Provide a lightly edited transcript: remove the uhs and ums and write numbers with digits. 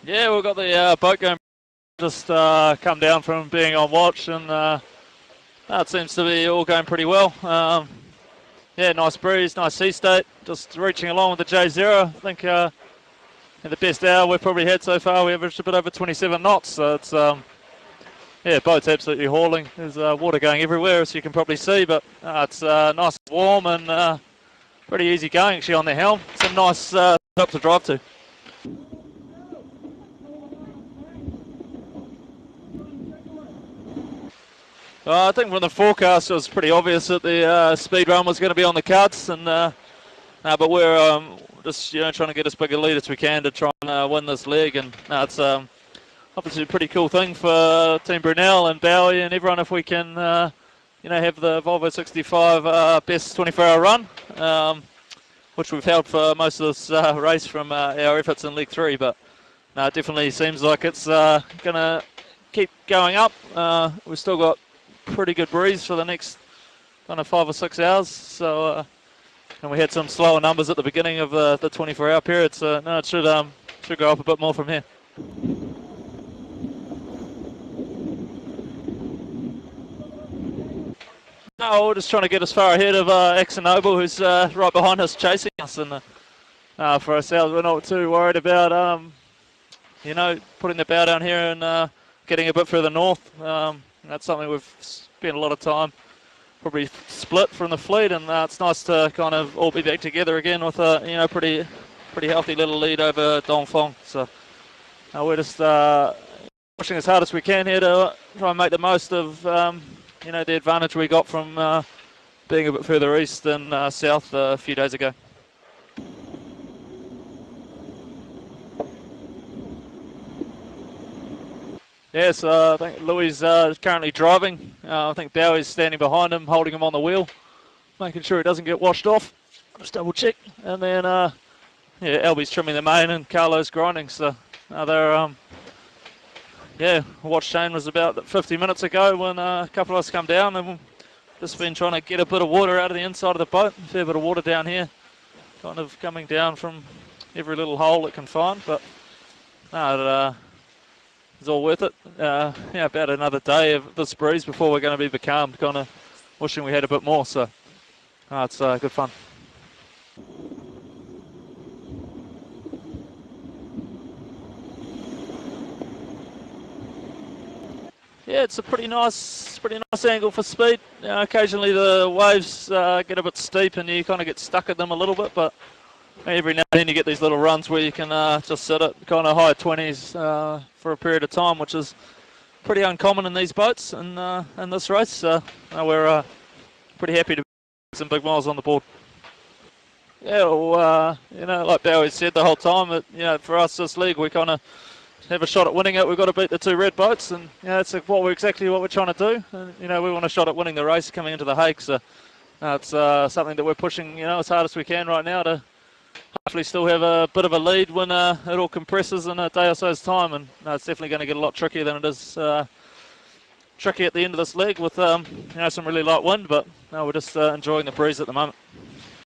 Yeah, we've got the boat going. Just come down from being on watch, and it seems to be all going pretty well. Yeah, nice breeze, nice sea state. Just reaching along with the J0. I think in the best hour we've probably had so far, we averaged a bit over 27 knots. So it's yeah, boat's absolutely hauling. There's water going everywhere, as you can probably see, but it's nice and warm and pretty easy going actually on the helm. It's a nice help to drive to. I think from the forecast it was pretty obvious that the speed run was going to be on the cards, and but we're just trying to get as big a lead as we can to try and win this leg, and it's obviously a pretty cool thing for Team Brunel and Bowie and everyone if we can have the Volvo 65 best 24-hour run, which we've held for most of this race from our efforts in Leg 3, but it definitely seems like it's going to keep going up. We've still got pretty good breeze for the next kind of 5 or 6 hours, so and we had some slower numbers at the beginning of the 24-hour period, so no, it should go up a bit more from here. No, we're just trying to get as far ahead of AkzoNobel, who's right behind us chasing us, and for ourselves we're not too worried about putting the bow down here and getting a bit further north. That's something we've spent a lot of time probably split from the fleet, and it's nice to kind of all be back together again with a pretty healthy little lead over Dongfeng. So we're just pushing as hard as we can here to try and make the most of the advantage we got from being a bit further east than south a few days ago. Yes, I think Louis is currently driving. I think Bowie's standing behind him, holding him on the wheel, making sure he doesn't get washed off. Just double check. And then, Albie's trimming the main and Carlo's grinding. So they're, watch chain was about 50 minutes ago when a couple of us come down, and we've just been trying to get a bit of water out of the inside of the boat. A fair bit of water down here, kind of coming down from every little hole it can find. But it's all worth it. About another day of this breeze before we're going to be becalmed. Kind of wishing we had a bit more. So it's good fun. Yeah, it's a pretty nice angle for speed. Occasionally the waves get a bit steep and you kind of get stuck at them a little bit, but every now and then you get these little runs where you can just sit at kind of high 20s for a period of time, which is pretty uncommon in these boats and in this race. So we're pretty happy to get some big miles on the board. Yeah, well, like Bowie said the whole time, for us this league we kind of have a shot at winning it. We've got to beat the two red boats, and that's exactly what we're trying to do. And, we want a shot at winning the race coming into the Hague. So it's something that we're pushing as hard as we can right now to hopefully still have a bit of a lead when it all compresses in a day or so's time, and it's definitely going to get a lot trickier than it is tricky at the end of this leg with some really light wind, but we're just enjoying the breeze at the moment.